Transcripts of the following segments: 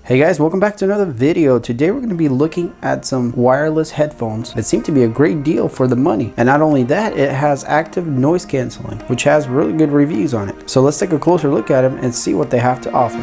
Hey guys, welcome back to another video. Today we're going to be looking at some wireless headphones that seem to be a great deal for the money. And not only that, it has active noise cancelling, which has really good reviews on it. So let's take a closer look at them and see what they have to offer.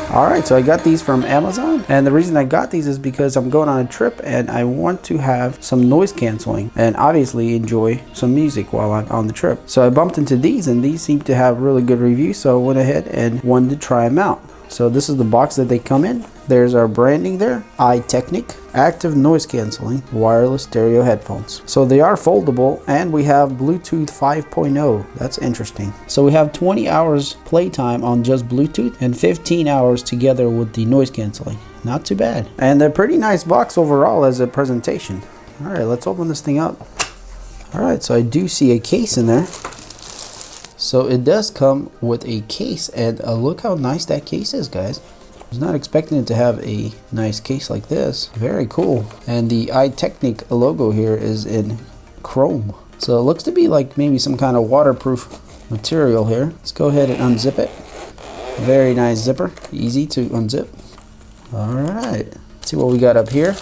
Alright, so I got these from Amazon, and the reason I got these is because I'm going on a trip and I want to have some noise cancelling and obviously enjoy some music while I'm on the trip. So I bumped into these and these seem to have really good reviews, so I went ahead and wanted to try them out. So this is the box that they come in. There's our branding there, iTeknic active noise cancelling wireless stereo headphones. So they are foldable and we have Bluetooth 5.0. That's interesting. So we have 20 hours playtime on just Bluetooth and 15 hours together with the noise cancelling. Not too bad. And a pretty nice box overall as a presentation. All right, let's open this thing up. All right, so I do see a case in there. So it does come with a case, and look how nice that case is, guys. I was not expecting it to have a nice case like this. Very cool. And the iTeknic logo here is in chrome. So it looks to be like maybe some kind of waterproof material here. Let's go ahead and unzip it. Very nice zipper, easy to unzip. All right, let's see what we got up here.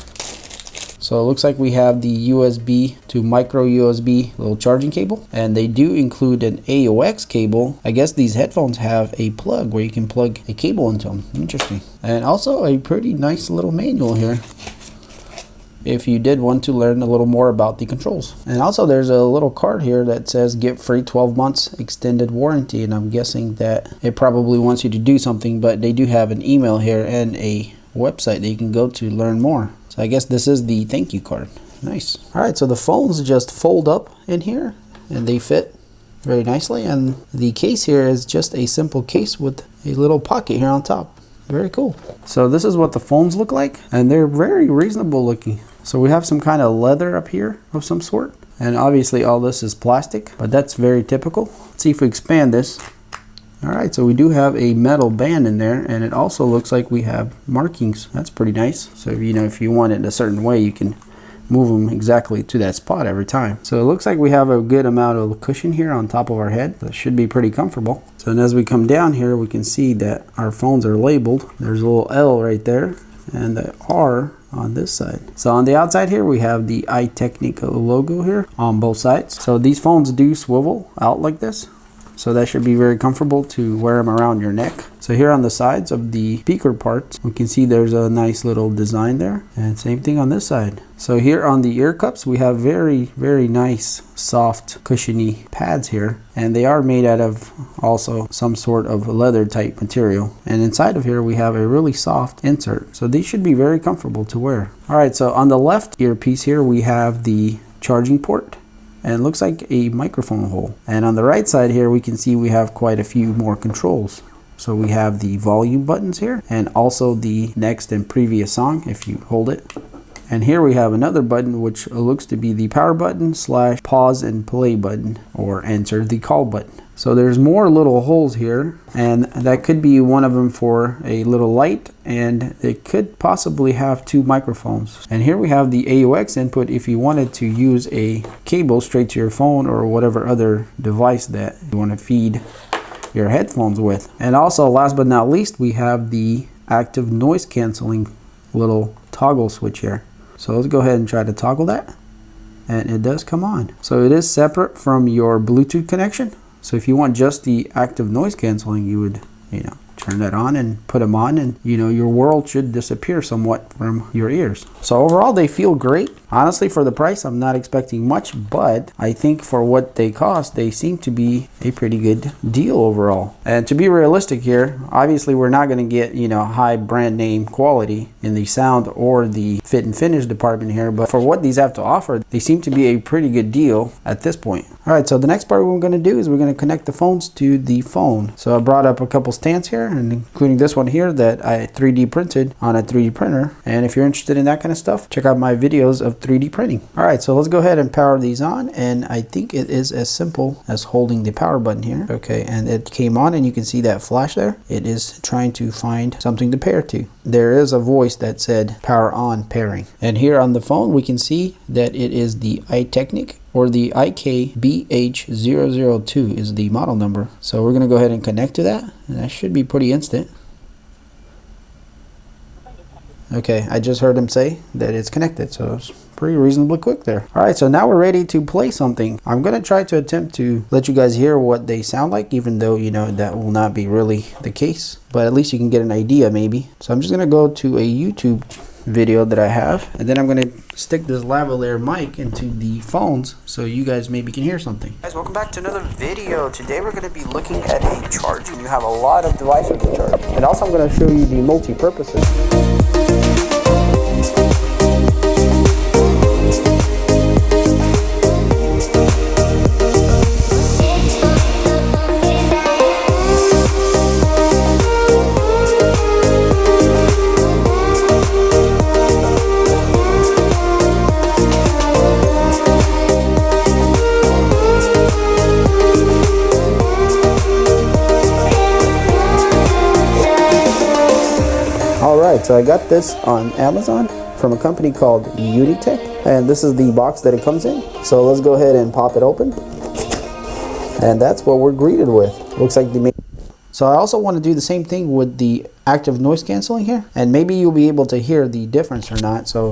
So it looks like we have the USB to micro USB little charging cable, and they do include an AUX cable. I guess these headphones have a plug where you can plug a cable into them. Interesting. And also a pretty nice little manual here if you did want to learn a little more about the controls. And also there's a little card here that says get free 12 months extended warranty, and I'm guessing that it probably wants you to do something, but they do have an email here and a website that you can go to learn more. So I guess this is the thank you card. Nice. All right, so the phones just fold up in here and they fit very nicely. And the case here is just a simple case with a little pocket here on top. Very cool. So this is what the phones look like, and they're very reasonable looking. So we have some kind of leather up here of some sort. And obviously all this is plastic, but that's very typical. Let's see if we expand this. All right, so we do have a metal band in there, and it also looks like we have markings. That's pretty nice. So if you want it a certain way, you can move them exactly to that spot every time. So it looks like we have a good amount of cushion here on top of our head. That should be pretty comfortable. So as we come down here, we can see that our phones are labeled. There's a little L right there and the R on this side. So on the outside here, we have the iTeknic logo here on both sides. So these phones do swivel out like this. So that should be very comfortable to wear them around your neck. So here on the sides of the speaker parts, we can see there's a nice little design there. And same thing on this side. So here on the ear cups, we have very, very nice, soft, cushiony pads here. And they are made out of also some sort of leather type material. And inside of here, we have a really soft insert. So these should be very comfortable to wear. All right, so on the left earpiece here, we have the charging port. And it looks like a microphone hole. And on the right side here, we can see we have quite a few more controls. So we have the volume buttons here, and also the next and previous song if you hold it. And here we have another button which looks to be the power button / pause and play button, or answer the call button. So there's more little holes here, and that could be one of them for a little light, and it could possibly have 2 microphones. And here we have the AUX input if you wanted to use a cable straight to your phone or whatever other device that you want to feed your headphones with. And also, last but not least, we have the active noise cancelling little toggle switch here. So let's go ahead and try to toggle that, and it does come on. So it is separate from your Bluetooth connection. So if you want just the active noise cancelling, you would, turn that on and put them on, and your world should disappear somewhat from your ears. So overall, they feel great. Honestly, for the price, I'm not expecting much, but I think for what they cost, they seem to be a pretty good deal overall. And to be realistic here, obviously we're not going to get, you know, high brand name quality in the sound or the fit and finish department here, but for what these have to offer, they seem to be a pretty good deal at this point. All right, so the next part we're going to do is we're going to connect the phones to the phone. So I brought up a couple stands here, and including this one here that I 3D printed on a 3D printer. And if you're interested in that kind of stuff, check out my videos of 3D printing. All right, so let's go ahead and power these on, and I think it is as simple as holding the power button here. Okay, and it came on, and you can see that flash there. It is trying to find something to pair to. There is a voice that said power on pairing. And here on the phone, we can see that it is the iTeknic, or the IKBH002 is the model number. So we're gonna go ahead and connect to that, and that should be pretty instant. Okay, I just heard him say that it's connected, so it's pretty reasonably quick there. All right, so now we're ready to play something. I'm gonna try to attempt to let you guys hear what they sound like, even though, you know, that will not be really the case, but at least you can get an idea maybe. So I'm just gonna go to a YouTube video that I have, and then I'm going to stick this lavalier mic into the phones so you guys maybe can hear something. Guys, welcome back to another video. Today we're going to be looking at a charge. You have a lot of devices to charge, and also I'm going to show you the multi-purposes. Alright, so I got this on Amazon from a company called iTeknic, and this is the box that it comes in. So let's go ahead and pop it open, and that's what we're greeted with. Looks like the So I also want to do the same thing with the active noise cancelling here, and maybe you'll be able to hear the difference or not. So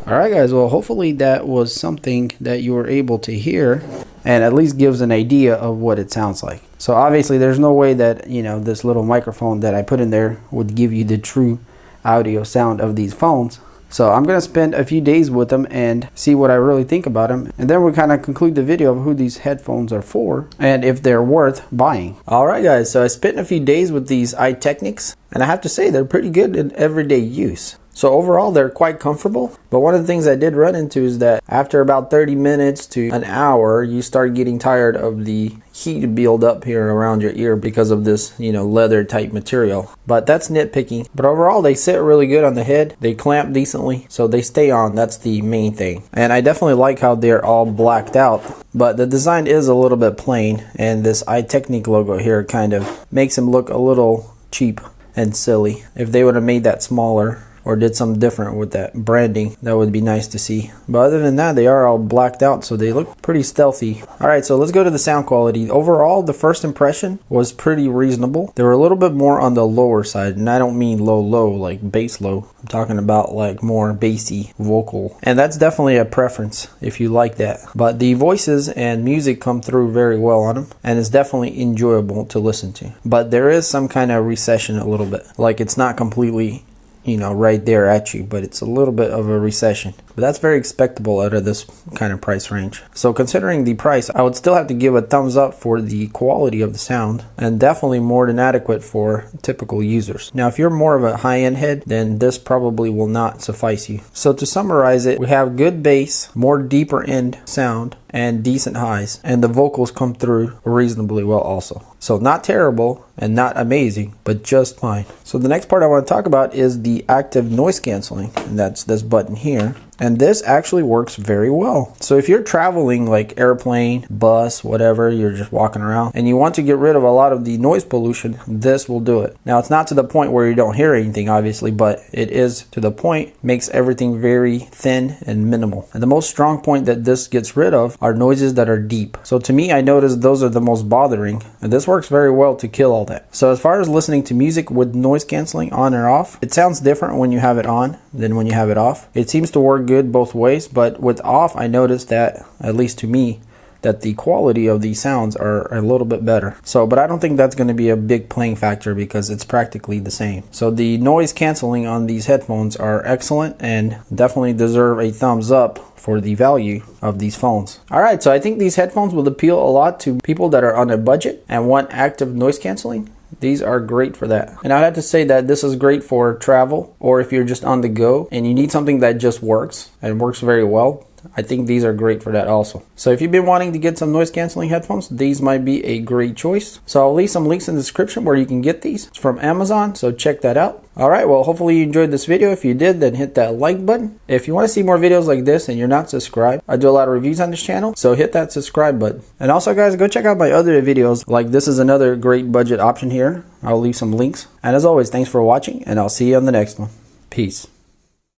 alright guys, well hopefully that was something that you were able to hear and at least gives an idea of what it sounds like. So obviously there's no way that, you know, this little microphone that I put in there would give you the true audio sound of these phones. So I'm going to spend a few days with them and see what I really think about them, and then we'll kind of conclude the video of who these headphones are for and if they're worth buying. Alright guys, so I spent a few days with these iTeknics, and I have to say they're pretty good in everyday use. So overall, they're quite comfortable. But one of the things I did run into is that after about 30 minutes to an hour, you start getting tired of the heat build up here around your ear because of this, you know, leather type material. But that's nitpicking. But overall, they sit really good on the head. They clamp decently, so they stay on. That's the main thing. And I definitely like how they're all blacked out. But the design is a little bit plain, and this iTeknic logo here kind of makes them look a little cheap and silly. If they would have made that smaller or did something different with that branding, that would be nice to see. But other than that, they are all blacked out, so they look pretty stealthy. Alright, so let's go to the sound quality. Overall, the first impression was pretty reasonable. They were a little bit more on the lower side, and I don't mean low like bass low. I'm talking about like more bassy vocal, and that's definitely a preference if you like that. But the voices and music come through very well on them, and it's definitely enjoyable to listen to. But there is some kind of recession a little bit, like it's not completely, you know, right there at you, but it's a little bit of a recession. But that's very expectable out of this kind of price range. So considering the price, I would still have to give a thumbs up for the quality of the sound, and definitely more than adequate for typical users. Now, if you're more of a high-end head, then this probably will not suffice you. So to summarize it, we have good bass, more deeper end sound, and decent highs, and the vocals come through reasonably well also. So not terrible and not amazing, but just fine. So the next part I want to talk about is the active noise cancelling, and that's this button here. And this actually works very well. So if you're traveling like airplane, bus, whatever, you're just walking around and you want to get rid of a lot of the noise pollution, this will do it. Now it's not to the point where you don't hear anything obviously, but it is to the point, makes everything very thin and minimal. And the most strong point that this gets rid of are noises that are deep. So to me, I noticed those are the most bothering, and this works very well to kill all that. So as far as listening to music with noise canceling on or off, it sounds different when you have it on than when you have it off. It seems to work good both ways, but with off, I noticed that, at least to me, that the quality of these sounds are a little bit better. So, but I don't think that's going to be a big playing factor because it's practically the same. So the noise canceling on these headphones are excellent and definitely deserve a thumbs up for the value of these phones. Alright, so I think these headphones will appeal a lot to people that are on a budget and want active noise canceling. These are great for that. And I have to say that this is great for travel, or if you're just on the go and you need something that just works and works very well. I think these are great for that also. So if you've been wanting to get some noise canceling headphones, these might be a great choice. So I'll leave some links in the description where you can get these. It's from Amazon, so check that out. Alright, well hopefully you enjoyed this video. If you did, then hit that like button. If you want to see more videos like this and you're not subscribed, I do a lot of reviews on this channel, so hit that subscribe button. And also guys, go check out my other videos, like this is another great budget option here. I'll leave some links. And as always, thanks for watching, and I'll see you on the next one. Peace.